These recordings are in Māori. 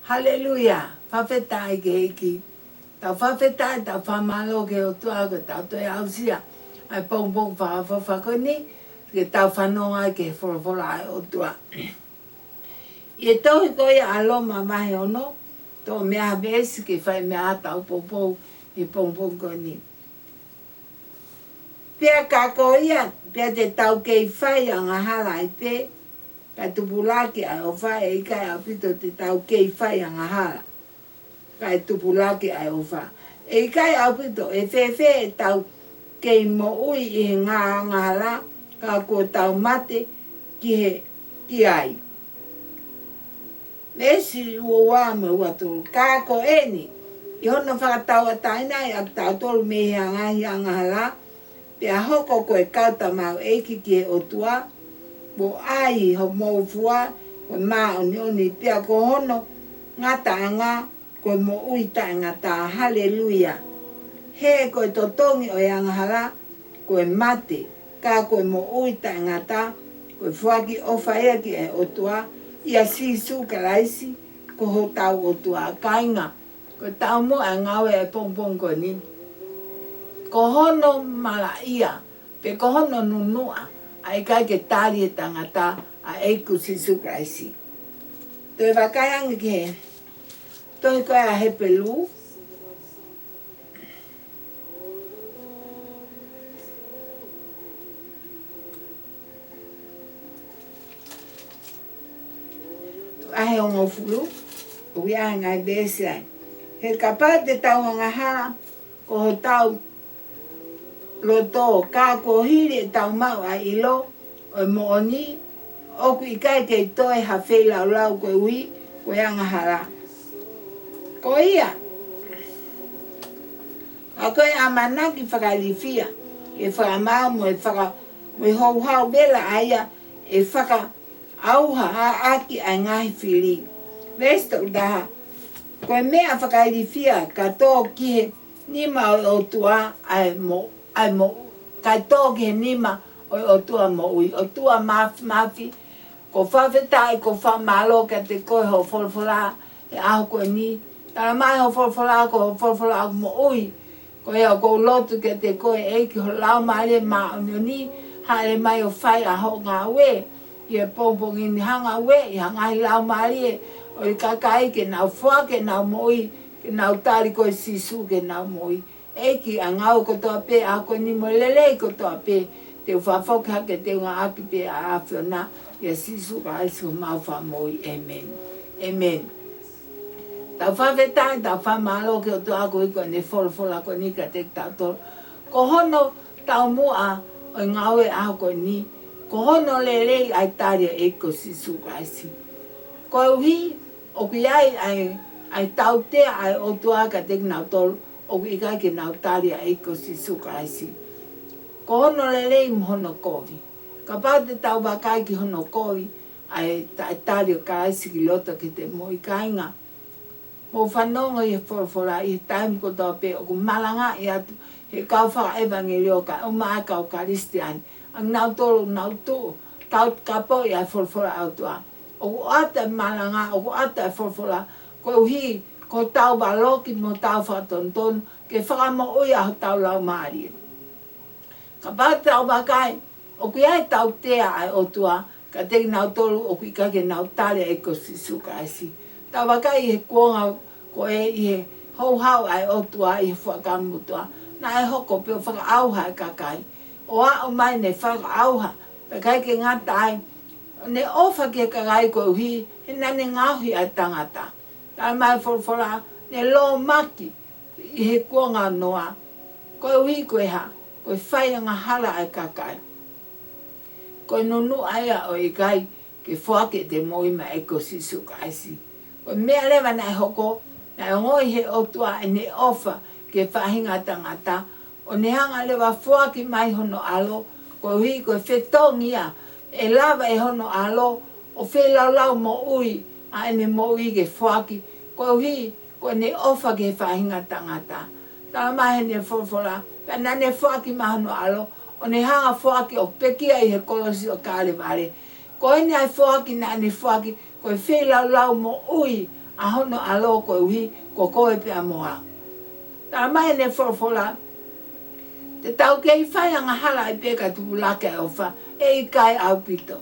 Hallelujah. Whawhetai ke eki. Tau whawhetai, tau whamalo ke o tua ko tau toi ausia. Ai pong pong whakoni. Ke tau whanonga ke whorowhora ai o tua. I tohi koe alo mamahe ono. Tō mea besi ke whai mea tau popou i pong pong koni. Pea kako ia, pea te tau kei whai angahala i pe. Kai tupulaki ai o whai e ikai au pito te tau kei whai angahala. Kai tupulaki ai o whai. E ikai au pito e whewhe e tau kei mo ui i he ngā angahala. Ka kua tau mate ki ai. Mesi ua wā me ua tolu. Kako eni. I hono whakatau a taina i ak tau tolu me he angahi angahala. Pea hoko koe kauta mau eiki ki he o tua. Bo ai ho mou fua, ko maa oni pia ko hono ngata anga ko mo uita ngata haleluya. He ko totongi o angahala ko mate ka ko mo uita ngata ko fuaki o faia ki e o tua ia sisu kalaisi ko ho tau o tua kainga ko tau mo ngawe e pong ko ni. Ko hono mala ia pe ko hono NUNU'A. Ai kai ke tari e tangata a eiku sisu kraisi. Toi wakaiangi ke toi koe a Hepelu. Ahe o ngofulu. Ui ahe ngai besi ai. He kapai te tau angahala ko ho tau loto ka ko hiri tau mau a ilo o mo oni o ku ikai ke toi ha fei lau ko ui ko angahala ko ia a koe amana ki whakalifia e whakamau mo e whaka mo e hau bela aia e whaka auha a aki a ngahi whiri vesto daha ko mea whakalifia ka tō ki he nima o tua ai mo kai toki he nima o tua mo ui, o tua mafi, ko whawhetai, ko whamalo ka te koe ho wholwhola, e aho koe ni, tara mai ho wholwhola ko ho wholwhola mo ui, ko ea ko lotu ka te koe e ki ho lau maare maa ni, haere mai o whai a ho ngā we, i e pōpong ini hanga we, i hangai lau maare, o i kakai ke nau whua ke nau mo ui, ke nau tari koe sisu ke nau mo ui. Eki a ngau ko toa pe a koe ni mo lelei ko toa pe te whawhoka hake te unga aki pe a awhiona ia sisu ka aisu mau whamoi. Amen. Amen. Tau whawhetai, tau whamalo ke o toa ko iko ne wholwhola ko ni ka te tau toro. Ko hono tau mua o ngau e aho ko ni. Ko hono lelei ai taria e ko sisu ka aisu. Ko uhi o ki ai tau te ai o toa ka te nau toro. O ikai ke nau tari a eko si sukaisi. Ko hono lelei mo hono kovi. Ka pau te tau wakai ki hono kovi, ai tari o kaisi ki loto ki te mo ikai ngā. Mo whanonga i he whorowhora i he taimi ko tau pe o ku malanga i atu he kau whaka evangelio ka o maa kau karistiani. Ang nau toro nau tu, kau kapo i a whorowhora au tua. O ku ata malanga, o ku ata whorowhora, ko uhi, ko tau waloki mo tau whakatonton, ke whakamo ui aho tau lau maari. Ka pā tau wakai, o kui ai tau tea ai o tua, ka teki nau tolu o kui ka ke nau tale e ko sisu ka esi. Tau wakai i he kuonga ko e i he hou ai o tua i he whakamu tua, na e hoko pio whakaauha e kakai. O a o mai ne whakaauha, pe kai ke ngata ai, ne ofa ke kakai ko uhi, he nane ngauhi ai tangata. Tā mai whorowhora, ne lo maki i he kuonga noa. Koe ui koe ha, koe whai angahala ai kakai. Koe NUNU'A ia o i kai ke whake te moima e ko sisu kaisi. Koe mea lewa nai hoko, nai ngoi he otua e ne ofa ke whahinga tangata. O ne hanga lewa whake mai hono alo, koe ui koe whetongia, e lava e hono alo, o whelau mo ui, a ene mo ui ke whaki, ko hui, ko ne ofa ke whahinga tangata. Tala mahe ne whorowhora, ka nane whaki mahano alo, o ne hanga whaki o pekia i he kolosi o kāre ware. Ko ene ai whaki na ane whaki, ko e whelau mo ui, ahono alo ko uhi ko koe pe amoa. Ta mai ne fola. Te tau kei whai angahala I peka tupulake au wha e I kai au pito.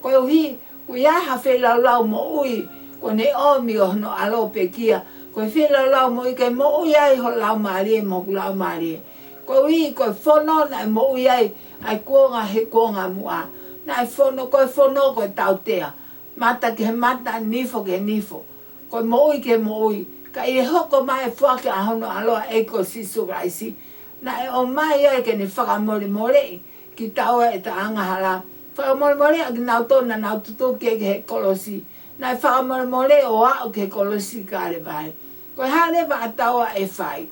Ko uhi ko iaha whi lau mo ui ko ne omi o no alo pe kia. Ko whi lau mo I kai mo ui ai ho lau marie mo ku lau marie. Ko uhi ko whono na mo ui ai kuonga he kuonga mua. Na whono ko tau tea. Mata ke mata nifo ke nifo. Ko mo ui ke mo ui. Ka I hoko mai whake a hono aloa e ko sisu raisi. Na e o mai ai ke ne whakamore ki taua e ta angahala. Whakamore a ki nau tōna nau tutu ke he kolosi. Na e whakamore o au ke kolosi kāre vai. Ko hale wa a taua e whai.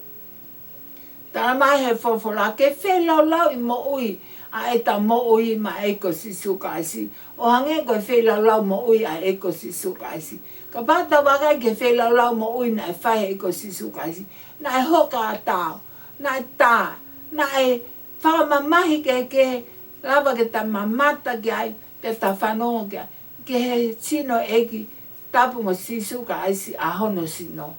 Tara mai he whawhora ke whelau I mo ui. A e ta mo ui ma e ko sisu kaisi. O hange ko whelau mo ui a e ko sisu kaisi. Ka pata wakai ke whelau mo ui na e whai e ko sisu kaisi. Na e hoka a tau. Na e tā. Na e whakamamahi ke lava ke ta mamata ki ai. Te ta whanonga ki ai. Ke he sino eki tapu mo sisu kaisi a hono sino.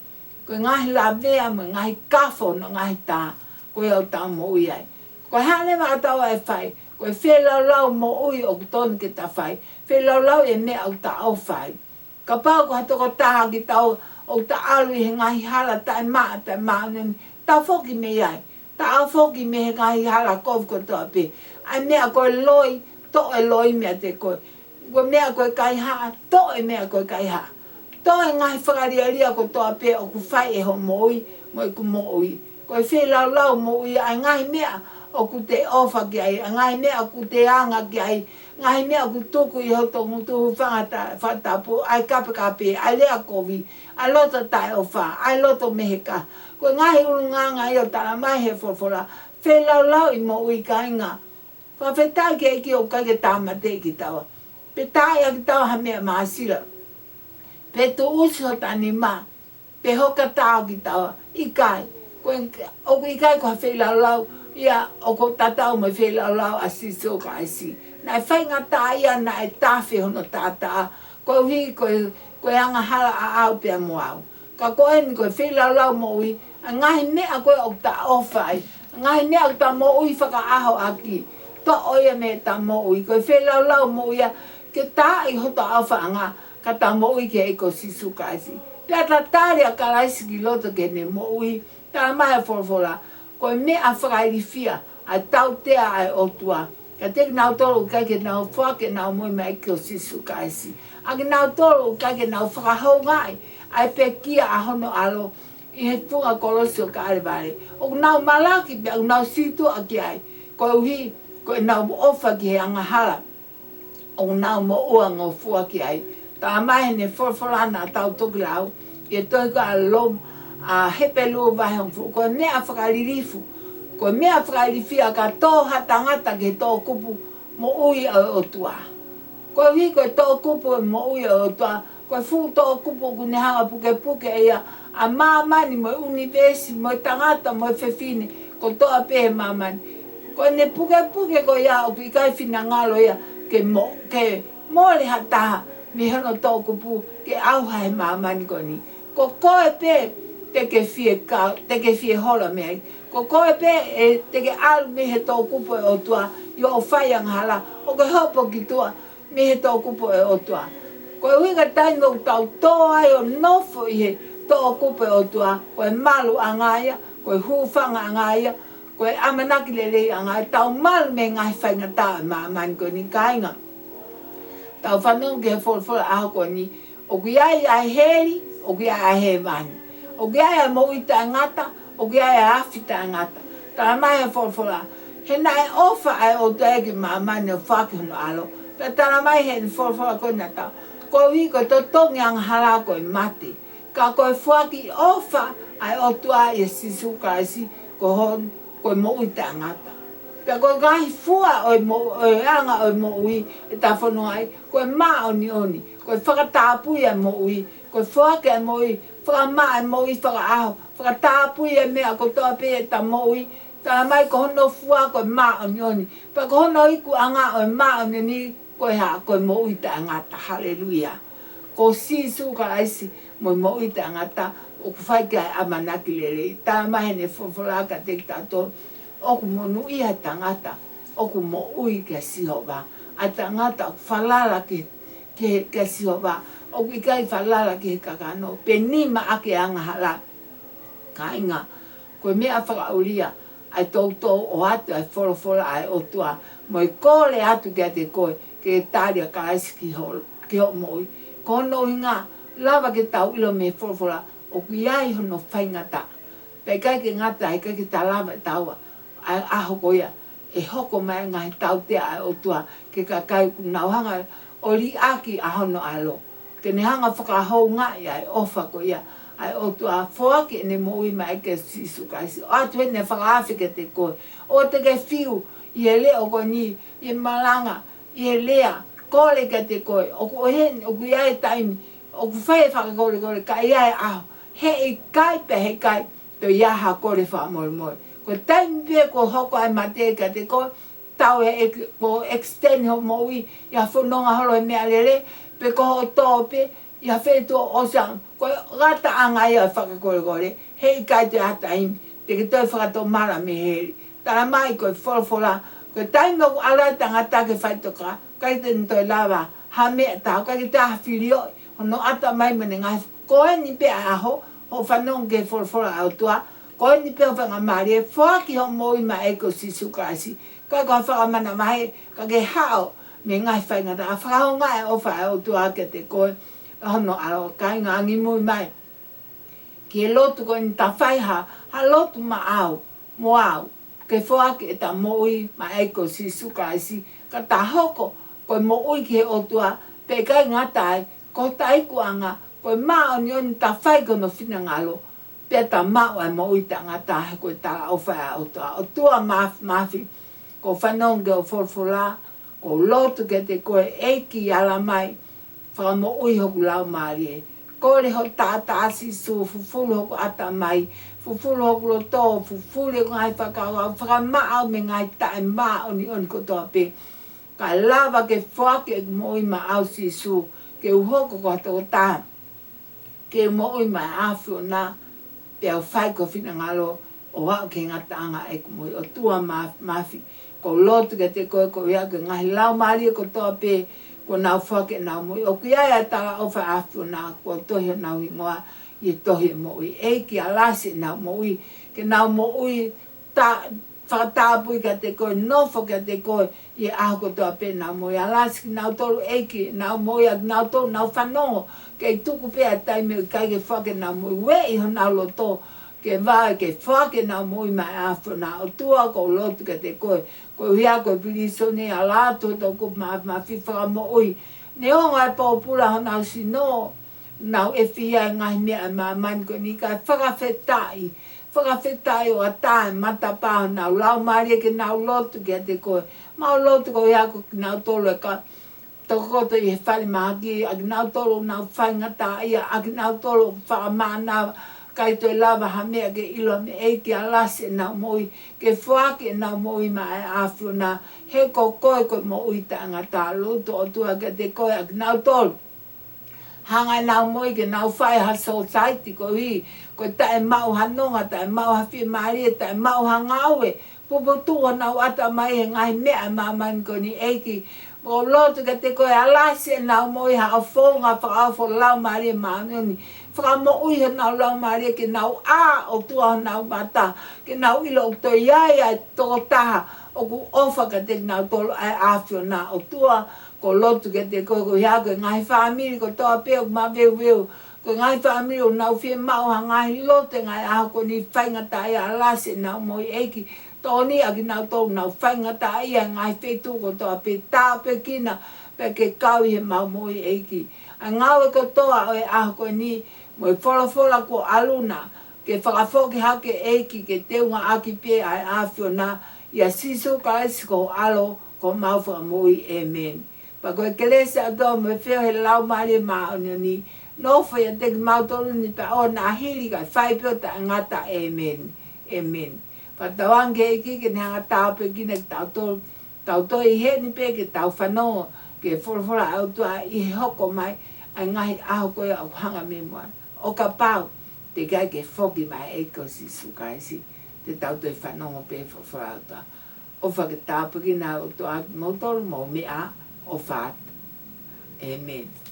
Ko ngahi la vea mo ngahi kafo no ngahi tā. Ko e au tau mo ui ai. Ko hane wa tau e whai, ko whelau mo ui o kutonu ke ta whai, whelau e mea au ta au whai. Ka pau ko hatoko taha ki tau o ta alu he ngahi hala ta e maa, ta whoki me ai, ta au whoki me he ngahi hala kofu ko toa pe. Ai mea koe loi, to e loi mea te koe. Ko mea koe kai haa, to e mea koe kai haa. To e ngahi whakariaria ko toa pe o ku whai e ho mo ui, mo I ku mo ui. Ko whelau mo ui ai ngahi mea, o ku te ofa ki ai, ngai mea o ku te anga ki ai, ngai mea o ku tuku I hoto ngutu whatapu, ai kape, ai lea kovi, ai loto tai ofa, ai loto meheka. Ko ngai urunganga I o tala mai he whawhora, whelau I mo ui ka inga. Whawhetai ke eki o kake tāmate ki tawa. Pe tai a ki tawa ha mea maasira. Pe tu usi ho tani ma, pe hoka tau ki tawa, I kai. O ku I kai ko ha whelau, ia o ko tatau mai whelau a siso ka aisi. Na e whainga tā ia na e tāwhi hono tātaa. Ko hui ko angahala a au pia mo au. Ka koe ni ko whelau mo ui. A ngahi mea koe o ta ofai. Ngahi mea o ta mo ui whaka aho aki. To oia me ta mo ui. Ko whelau mo ui ke tā I hoto au whaanga. Ka ta mo ui ke e ko siso ka aisi. Pia ta tāre a karaisi ki loto ke ne mo ui. Tā mai whorwhora. Ko mea whakairifia, a tau tea ai otua. Ka te nau toro kai ke nau whake nau moi mai ke o sisu kaisi. A ke nau toro kai ke nau whakahau ngai, ai pe kia a hono alo, I he punga kolosi o ka arevare. O nau malaki pe, o nau situ a ki ai. Ko uhi, ko nau ofa ki he angahala. O nau mo ua ngō fua ki ai. Tā mai ne whorwhorana tau toki lau, I toi ko a lom, a Hepelu vai hong fu ko mea whakaririfu ko mea whakarifia ka tō hatangata ke tō kupu mo ui o tua ko hui ko tō kupu mo ui o tua ko fu tō kupu ku ne hanga puke ea a mamani mo univesi mo tangata mo whewhine ko tō a pehe mamani ko ne puke ko ia o ki kai whina ngalo ia ke mole hataha mi hono tō kupu ke auha he mamani ko ni ko koe pe te ke fie hola mea. Ko koe pe e te ke alu me he tō kupo e o tua, I o whai angahala, o ke hopo ki tua, me he tō kupo e o tua. Ko e huinga tainga u tau tō ai o NOFO I he tō kupo e o tua, ko e malu angaya, ko e hūwhanga angaya, ko e amanaki lele angaya, tau malu me ngai whainga tā e maamani ko ni kainga. Tau whanau ke he whora aho ko ni, o ki ai ai heri, o ki ai he mani. O ki ai mo I ta ngata, o ki ai afi ta ngata. Tā mai e whorwhora. He nai ofa ai o te eki mamani o whaki hono alo. Tā mai he whorwhora koe na tau. Ko wi ko to tongi angahala koe mati. Ka koe whaki ofa ai o tua I sisu kaisi ko hon koe mo I ta ngata. Pea koe gahi fua o anga o mo ui e ta whono ai. Koe maa oni. Koe whakatāpui a mo ui. Koe whake a mo ui. Whakamaa e mo I whakaaho. Whakatāpui e mea ko toa pe e ta mo ui. Tā mai ko hono fua koe maa oni. Pa ko hono iku anga o maa oni ni koe ha koe mo ui ta ngata. Hallelujah. Ko sisu ka aisi. mo i tangata o ku fai ka amanaki lele ta mai ne fofola ka te tato o ku monu i tangata o ku mo ui ke sihoba a tangata falala ke sihoba o ku kai falala ke kakano pe ni ma ake angahala ka inga ko me a whakaulia ai tautou o atu ai wholofola ai o tua mo i kore atu kia te koe ke tāria ka aisiki ke ho moi ko no inga lava ke tau ilo me wholofola o ku iai hono whaingata pe kai ke ngata ai kai ke tā lava taua ai aho koia e hoko mai ngai tau te ai o tua ke ka kai ku nauhanga o li aki a hono alo ke ne hanga whakahou ngai ai ofa koia ai o tua foake ne moi mai ke sisu kaisi o atu ne whakaafi ke te koe o te ke fiu i e leo ko ni i malanga i e lea kore ke te koe o ku hen o ku iai taimi o ku whae whakakore kore ka iai aho he i kai pe he kai to iaha kore whaamoi ko taimi pe ko hoko ai mate ke te koe tau e ko extend ho moi ia whanonga holo e mea lele pe ko ho tope ia wheto o sang ko rata anga ia whakakore hei kai te hata imi te ke toi whakato mara me heri tala mai ko wholofola ko taimi o ala tangata ke whaitoka kai te ntoi lava ha mea tau kai te taha whirio hono ata mai mene ngai ko e ni pe aho ho whanong ke wholofola au tua ko e ni pe o whanga mari e whaki ho moi ma eko sisu kasi kai ko whakamana mahe ka ke hao me ngai whaingata a whakaho ngai o wha au tua ke te koe hono alo kai ngangi mui mai ki e lotu ko ni ta whai ha lotu ma au mo au ke whaake e ta moi ma eko sisu kasi ka ta hoko ko mo ui ki o tua pe kai ngatai ko tai kuanga ko ma oni on ta whai ko no fina ngalo pe ta ma o mo ui ta ngata ko ta o wha o tua mafi ko whanong ke o wholwhola ko lotu ke te koe eiki ala mai whaka mo ui hoku lau maari e. Kore ho tāta asisu, fufulu hoku ata mai, fufulu hoku lo tō, fufulu hoku ngai whakau, whaka maa me ngai tae maa oni ko toa pe. Ka lava ke whake mo ui ma au sisu, ke uhoko ko hatoko tā. Ke mo ui ma awhi o nā, pe au whai ko whina ngalo, o hao ke ngata anga e kumui, o tua mafi. Ko lotu ke te koe ko ia ke ngahi lau maari ko toa pe, ko nau whake nau moi. O ki aia tala o wha awhi nā, ko tohi o nau ingoa, i tohi mo ui. E ki alasi nau mo ui, ke nau mo ui, whakatāpui ka te koe, NOFO ka te koe, i aho ko toa pe nau mo ui. Alasi ki nau tolu eiki, nau mo ui, nau tolu, nau whanongo, ke tuku pēa taime i kai ke whake nau mo ui. We i ho nau lo tō, ke vai ke whake nau mo ui mai awhi nā, o tua ko lotu ka te koe. Ko hia ko piliso ne ala to ko ma fifa mo ui ne o ngai po pula hona si no nau e fia ngai me ma man ko ni ka whakawhetai o ata mata pa na lau mari ke nau lotu ke te ko ma lotu ko hia ko nau tolo ka to ko to e fali ma ki ag nau tolo nau whaingata ia ag nau tolo wha mana kai to lava ha mea ke ilo me e ki alase na moi ke whake na moi ma e awhi na he ko koe ko mo ui ta ngata luto o tua ke te koe ak nau tolu. Hanga nau moi ke nau whai ha society ko hi ko tae mau hanonga, tae mau ha whi maari, tae mau ha ngawe. Pupo tua nau ata mai he ngai mea maman ko ni eiki. Ko lotu ke te koe alase nau moi ha a whonga whakawho lau maari maani. Whaka mo ui he nau lau maari ke nau a o tua nau mata. Ke nau ilo o to iai ai toko taha o ku ofa ka te nau tolo ai awhio na o tua. Ko lotu ke te koe ko hea koe ngai whaamiri ko toa peo ma veu. Ko ngai whaamiri o nau whie mau ha ngai lote ngai aho ko ni whaingata ia alase nau moi eiki. Tōni aki nau tōru nau whaingata ia ngai whetu ko toa pe tā pe kina pe ke kau he mau moi eiki. A ngau e ko toa o e aho ko ni mo i wholofola ko aluna, ke whakawhoki hake eiki ke teunga aki pe ai awhio na, ia siso ka esi ko alo ko mau whakamui, amen. Pa koe kelese ato mo e whio he lau maari maa ono ni, NOFO ia teki mau tolu ni pa o na hiri kai whaipio ta ngata, amen, amen. Pa tawange eiki ke nehanga tau pe kina ki tau tolu i he ni pe ke tau whanongo, ke wholofola au tua i hoko mai, ai ngahi aho koe au hanga me mua. o ka pau, te kai ke whoki mai e ko si sukaisi, te tau tui whanongo pe whawhauta. O whakatāpaki nā o tō atu motoru mō mea o whāt. Amen.